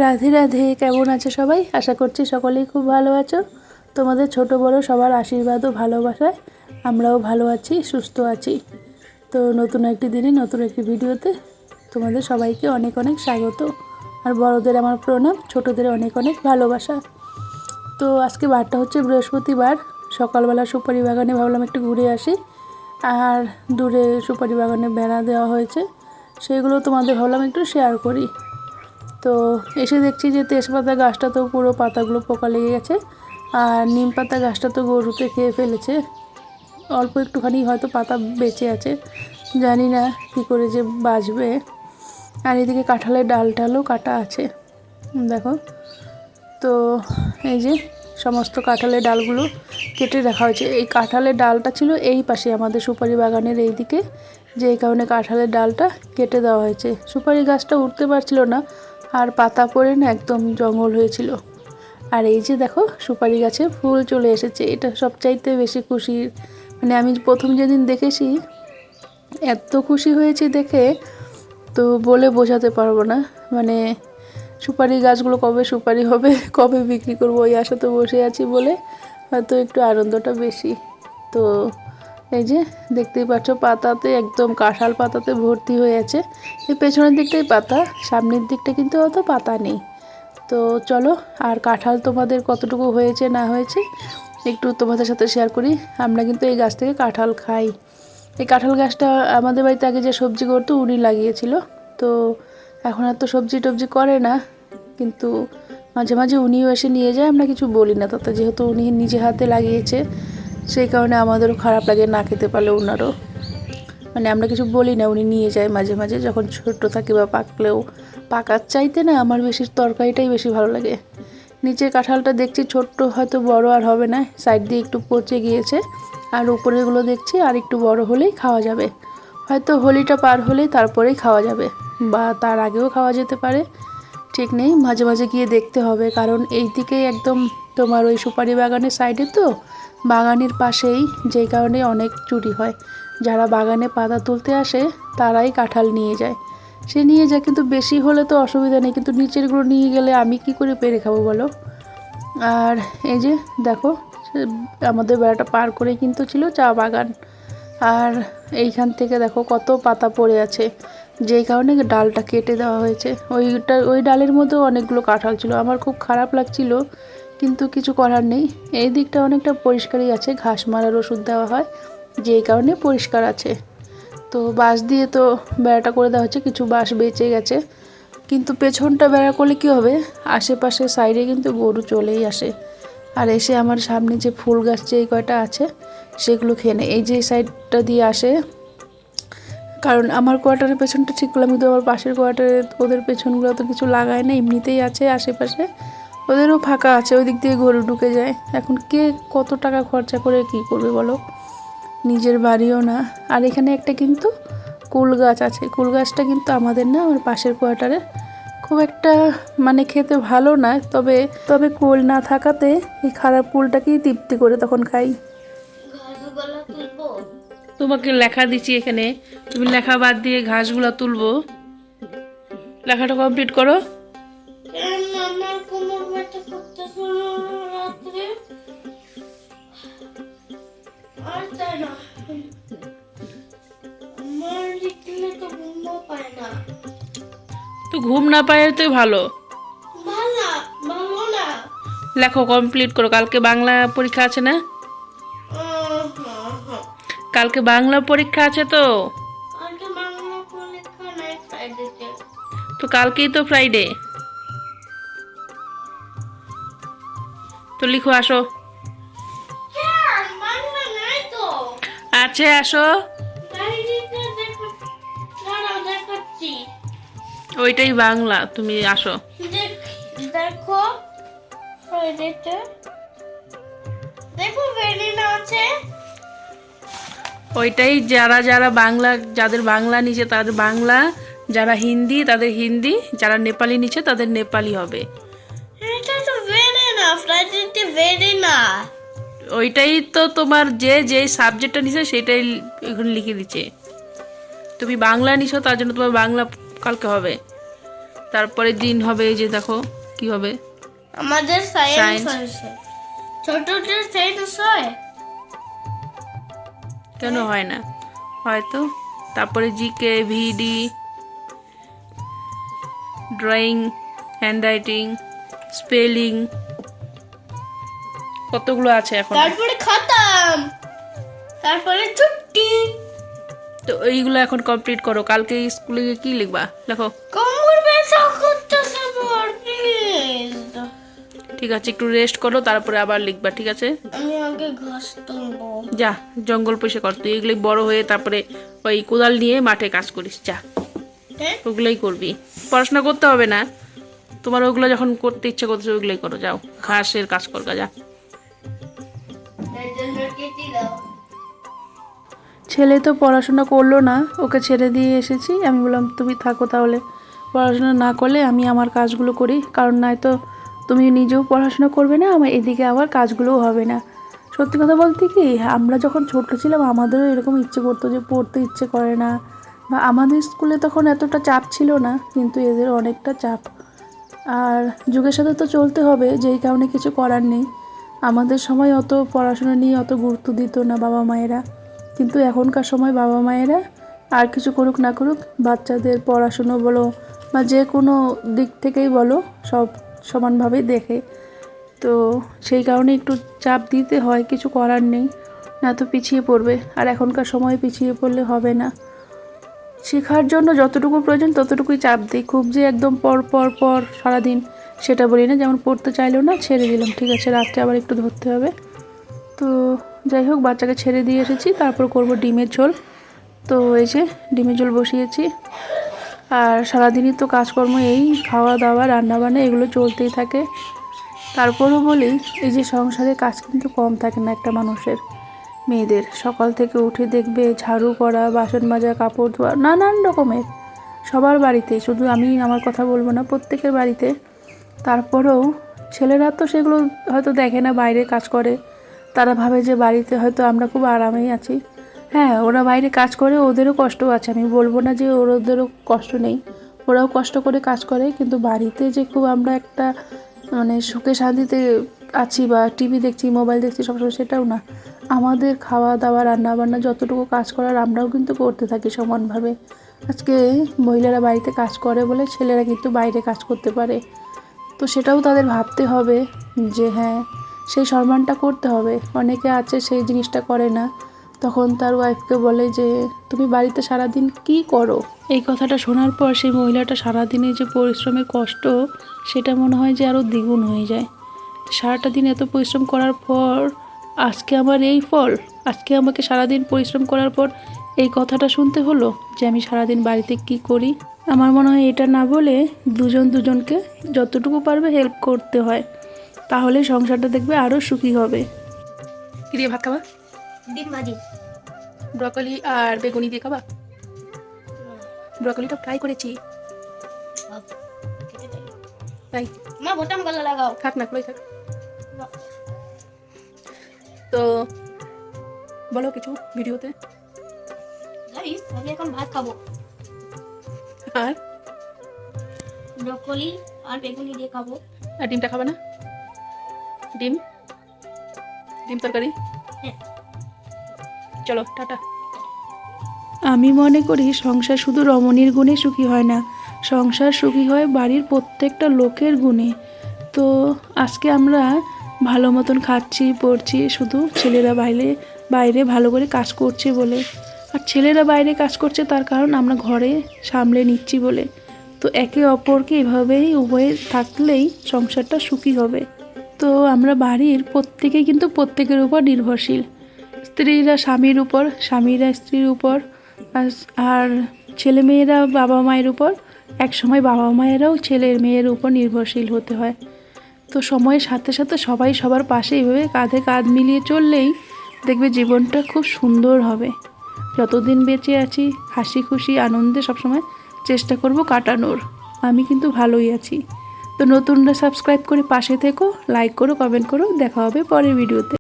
রাধে রাধে। কেমন আছো সবাই? আশা করছি সকলেই খুব ভালো আছো। তোমাদের ছোট বড় সবার আশীর্বাদ ও ভালোবাসায় আমরাও ভালো আছি, সুস্থ আছি। তো নতুন একটি দিনে নতুন একটি ভিডিওতে তোমাদের সবাইকে অনেক অনেক স্বাগত। আর বড়দের আমার প্রণাম, ছোটদের অনেক অনেক ভালোবাসা। তো আজকে বারটা হচ্ছে বৃহস্পতিবার। সকালবেলা সুপারি বাগানে ভাবলাম একটু ঘুরে আসি। আর দূরে সুপারি বাগানে বেড়া দেওয়া হয়েছে, সেগুলো তোমাদের ভাবলাম একটু শেয়ার করি। তো এসে দেখছি যে তেজপাতা গাছটা তো পুরো পাতাগুলো পোকা লেগে গেছে, আর নিম পাতা গাছটা তো গরুতে খেয়ে ফেলেছে। অল্প একটুখানি হয়তো পাতা বেঁচে আছে, জানি না কী করে যে বাঁচবে। আর এদিকে কাঁঠালের ডালটালও কাটা আছে, দেখো। তো এই যে সমস্ত কাঁঠালের ডালগুলো কেটে রাখা হয়েছে। এই কাঁঠালের ডালটা ছিল এই পাশে আমাদের সুপারি বাগানের এই দিকে, যে এই কারণে কাঁঠালের ডালটা কেটে দেওয়া হয়েছে। সুপারি গাছটা উঠতে পারছিল না, আর পাতা পড়ে না একদম জঙ্গল হয়েছিল। আর এই যে দেখো সুপারি গাছে ফুল চলে এসেছে, এটা সবচাইতে বেশি খুশির। মানে আমি প্রথম যেদিন দেখেছি এত খুশি হয়েছি দেখে, তো বলে বোঝাতে পারবো না। মানে সুপারি গাছগুলো কবে সুপারি হবে, কবে বিক্রি করবো, ওই আশাতে বসে আছি বলে হয়তো একটু আনন্দটা বেশি। তো এই যে দেখতেই পাচ্ছ পাতাতে একদম কাঁঠাল পাতাতে ভর্তি হয়ে আছে। এই পেছনের দিকটাই পাতা, সামনের দিকটা কিন্তু অত পাতা নেই। তো চলো, আর কাঁঠাল তোমাদের কতটুকু হয়েছে না হয়েছে একটু তোমাদের সাথে শেয়ার করি। আমরা কিন্তু এই গাছ থেকে কাঁঠাল খাই। এই কাঁঠাল গাছটা আমাদের বাড়িতে আগে যে সবজি করতো উনি লাগিয়েছিল। তো এখন আর তো সবজি টবজি করে না, কিন্তু মাঝে মাঝে উনিও এসে নিয়ে যায়, আমরা কিছু বলি না তাতে, যেহেতু উনি নিজে হাতে লাগিয়েছে সেই কারণে আমাদেরও খারাপ লাগে না খেতে পারলে ওনারও। মানে আমরা কিছু বলি না, উনি নিয়ে যায় মাঝে মাঝে যখন ছোট্টো থাকে বা পাকলেও। পাকার চাইতে না আমার বেশি তরকারিটাই বেশি ভালো লাগে। নিচের কাঁঠালটা দেখছি ছোট্ট, হয়তো বড় আর হবে না, সাইড দিয়ে একটু পচে গিয়েছে। আর উপরেগুলো দেখছি আর একটু বড় হলেই খাওয়া যাবে, হয়তো হোলিটা পার হলেই তারপরেই খাওয়া যাবে, বা তার আগেও খাওয়া যেতে পারে, ঠিক নেই। মাঝে মাঝে গিয়ে দেখতে হবে, কারণ এই দিকেই একদম তোমার ওই সুপারি বাগানের সাইডে তো, বাগানের পাশেই, যেই কারণে অনেক চুরি হয়। যারা বাগানে পাতা তুলতে আসে তারাই কাঁঠাল নিয়ে যায়। সে নিয়ে যায়, কিন্তু বেশি হলে তো অসুবিধা নেই, কিন্তু নিচেরগুলো নিয়ে গেলে আমি কি করে পেরে খাবো বলো। আর এই যে দেখো আমাদের বেড়াটা পার করেই কিন্তু ছিল চা বাগান। আর এইখান থেকে দেখো কত পাতা পড়ে আছে, যেই কারণে ডালটা কেটে দেওয়া হয়েছে। ওই ডালের মধ্যেও অনেকগুলো কাঁঠাল ছিল, আমার খুব খারাপ লাগছিল, কিন্তু কিছু করার নেই। এই দিকটা অনেকটা পরিষ্কারই আছে, ঘাস মারার ওষুধ দেওয়া হয়, যেই কারণে পরিষ্কার আছে। তো বাঁশ দিয়ে তো বেড়াটা করে দেওয়া হচ্ছে, কিছু বাঁশ বেঁচে গেছে, কিন্তু পেছনটা বেড়া করলে কী হবে, আশেপাশে সাইডে কিন্তু গরু চলেই আসে, আর এসে আমার সামনে যে ফুল গাছ যে কয়টা আছে সেগুলো খেয়ে নেয়। এই যে সাইডটা দিয়ে আসে, কারণ আমার কোয়ার্টারের পেছনটা ঠিক করলাম, কিন্তু আমার পাশের কোয়ার্টারে ওদের পেছনগুলো তো কিছু লাগায় না, এমনিতেই আছে আশেপাশে, ওদেরও ফাঁকা আছে, ওই দিক দিয়ে গরু ঢুকে যায়। এখন কে কত টাকা খরচা করে কি করবে বলো, নিজের বাড়িও না। আর এখানে একটা কিন্তু কুল গাছ আছে, কুল গাছটা কিন্তু আমাদের না, আমার পাশের কোয়ার্টারে। খুব একটা মানে খেতে ভালো না, তবে তবে কুল না থাকাতে এই খারাপ কুলটাকেই তৃপ্তি করে তখন খাই। তোমাকে লেখা দিচ্ছি এখানে, তুমি লেখা বাদ দিয়ে ঘাসগুলা তুলবো। লেখাটা কমপ্লিট করো। তো ঘুম না পায় তো ভালো, লেখো কমপ্লিট করো। কালকে বাংলা পরীক্ষা আছে না? কালকে বাংলা পরীক্ষা আছে তো। তো কালকেই তো ফ্রাইডে, তো লিখো আসো। আছে আসো, ওইটাই বাংলা, তুমি আসো। দেখো দেখো আছে, ওইটাই যারা যারা বাংলা, যাদের বাংলা নিচে তাদের বাংলা, যারা হিন্দি তাদের হিন্দি, যারা নেপালি নিচে তাদের নেপালি হবে। ওইটাই তো তোমার যে যে সাবজেক্টটা নিছে সেটাই এখানে লিখে দিচ্ছে। তুমি বাংলা নিছো তার জন্য তোমার বাংলা কালকে হবে। তারপরে দিন হবে, এই যে দেখো কি হবে, আমাদের সায়েন্স Science. হয়েছে। ছোটদের সায়েন্স হয় কেন হয় না, হয়তো। তারপরে জিকে, ভিডি, ড্রয়িং, হ্যান্ডরাইটিং, স্পেলিং, কতগুলো আছে এখন। তারপরে খতম, তারপরে ছুটি। তো এইগুলো এখন কমপ্লিট করো, কালকে স্কুলে গিয়ে কি লিখবা লেখো। কোমর ব্যথা করতেছে বল, প্লিজ। ঠিক আছে, একটু রেস্ট করো, তারপরে আবার লিখবা, ঠিক আছে। আমি আগে ঘাস তুলবো। যা জঙ্গল পরিষ্কার কর, তুই এগুলোই বড় হয়ে তারপরে ওই কোদাল নিয়ে মাঠে কাজ করিস, যা হ্যাঁ? ওগুলোই করবি। পড়াশোনা করতে হবে না, তোমার ওগুলো যখন করতে ইচ্ছা করছে ওগুলোই করো, যাও ঘাসের কাজ করবা, যা। ছেলে তো পড়াশোনা করলো না, ওকে ছেড়ে দিয়ে এসেছি। আমি বললাম তুমি থাকো তাহলে, পড়াশোনা না করলে আমি আমার কাজগুলো করি, কারণ নয়তো তুমি নিজেও পড়াশোনা করবে না, আমার এদিকে আবার কাজগুলোও হবে না। সত্যি কথা বলতে কি, আমরা যখন ছোট ছিলাম আমাদেরও এরকম ইচ্ছে করতো যে পড়তে ইচ্ছে করে না, বা আমাদের স্কুলে তখন এতটা চাপ ছিল না, কিন্তু এদের অনেকটা চাপ। আর যুগের সাথে তো চলতে হবে, যেই কারণে কিছু করার নেই। আমাদের সময় অত পড়াশোনা নিয়ে অত গুরুত্ব দিত না বাবা মায়েরা, কিন্তু এখনকার সময় বাবা মায়েরা আর কিছু করুক না করুক, বাচ্চাদের পড়াশুনো বলো বা যে কোনো দিক থেকেই বলো, সব সমানভাবেই দেখে। তো সেই কারণে একটু চাপ দিতে হয়, কিছু করার নেই, না তো পিছিয়ে পড়বে। আর এখনকার সময় পিছিয়ে পড়লে হবে না, শেখার জন্য যতটুকু প্রয়োজন ততটুকুই চাপ দিই, খুব যে একদম পর পর পর সারাদিন সেটা বলি না। যেমন পড়তে চাইলেও না, ছেড়ে দিলাম, ঠিক আছে, রাত্রে আবার একটু ধরতে হবে। তো যাই হোক, বাচ্চাকে ছেড়ে দিয়ে এসেছি, তারপর করব ডিমের ঝোল। তো এই যে ডিমের ঝোল বসিয়েছি। আর সারাদিনই তো কাজকর্ম, এই খাওয়া দাওয়া রান্নাবান্না এগুলো চলতেই থাকে। তারপরও বলি, এই যে সংসারে কাজ কিন্তু কম থাকে না একটা মানুষের, মেয়েদের। সকাল থেকে উঠে দেখবে ঝাড়ু করা, বাসন মাজা, কাপড় ধোয়া, নানান রকমের, সবার বাড়িতেই, শুধু আমি আমার কথা বলবো না, প্রত্যেকের বাড়িতে। তারপরেও ছেলেরা তো সেগুলো হয়তো দেখে না, বাইরে কাজ করে, তারা ভাবে যে বাড়িতে হয়তো আমরা খুব আরামেই আছি। হ্যাঁ, ওরা বাইরে কাজ করে, ওদেরও কষ্ট আছে, আমি বলবো না যে ওদেরও কষ্ট নেই, ওরাও কষ্ট করে কাজ করে, কিন্তু বাড়িতে যে খুব আমরা একটা মানে সুখে শান্তিতে আছি বা টিভি দেখছি, মোবাইল দেখছি সবসময়, সেটাও না। আমাদের খাওয়া দাওয়া রান্না বান্না যতটুকু কাজ করার আমরাও কিন্তু করতে থাকি সমানভাবে। আজকে মহিলারা বাড়িতে কাজ করে বলে ছেলেরা কিন্তু বাইরে কাজ করতে পারে, তো সেটাও তাদের ভাবতে হবে যে হ্যাঁ, সেই সম্মানটা করতে হবে। অনেকে আছে সেই জিনিসটা করে না, তখন তার ওয়াইফকে বলে যে তুমি বাড়িতে সারাদিন কি করো। এই কথাটা শোনার পর সেই মহিলাটা সারাদিনে যে পরিশ্রমের কষ্ট, সেটা মনে হয় যে আরও দ্বিগুণ হয়ে যায়। সারাটা দিন এত পরিশ্রম করার পর আজকে আমার এই ফল, আজকে আমাকে সারাদিন পরিশ্রম করার পর এই কথাটা শুনতে হলো যে আমি সারাদিন বাড়িতে কি করি। আমার মনে হয় এটা না বলে দুজন দুজনকে যতটুকু পারবে হেল্প করতে হয়, তাহলে সংসারটা দেখবে আরও সুখী হবে। কি দিয়ে ভাত খাবা? ডিম ভাজি। ব্রকলি আর বেগুনি দিয়ে খাবা? ব্রকলিটা ফ্রাই করেছি, তাই মা বোতাম গলা লাগাও। থাক না, খোলাই থাক। তো বলো কিছু ভিডিওতে। গাইস, আমি এখন ভাত খাবো, আর ব্রকলি আর বেগুনি দিয়ে খাবো। আর ডিমটা খাবে না? ডিম ডিম তরকারি। হ্যাঁ। চলো টাটা। আমি মনে করি সংসার শুধু রমণীর গুণে সুখী হয় না, সংসার সুখী হয় বাড়ির প্রত্যেকটা লোকের গুণে। তো আজকে আমরা ভালো মতন খাচ্ছি পড়ছি, শুধু ছেলেরা বাইরে ভালো করে কাজ করছে বলে। আর ছেলেরা বাইরে কাজ করছে তার কারণ আমরা ঘরে সামলে নিচ্ছি বলে। তো একে অপরকে এভাবেই উভয়ে থাকলেই সংসারটা সুখী হবে। তো আমরা বাড়ির প্রত্যেকেই কিন্তু প্রত্যেকের উপর নির্ভরশীল, স্ত্রীরা স্বামীর উপর, স্বামীরা স্ত্রীর উপর, আর ছেলে মেয়েরা বাবা মায়ের উপর। এক সময় বাবা মায়েরাও ছেলের মেয়ের উপর নির্ভরশীল হতে হয়। তো সময়ের সাথে সাথে সবাই সবার পাশে এইভাবে কাঁধে কাঁধ মিলিয়ে চললেই দেখবে জীবনটা খুব সুন্দর হবে। যতদিন বেঁচে আছি হাসি খুশি আনন্দে সবসময় চেষ্টা করব কাটানোর। আমি কিন্তু ভালোই আছি। তো নতুনরা সাবস্ক্রাইব করে পাশে থেকো, লাইক করো, কমেন্ট করো। দেখা হবে পরের ভিডিওতে।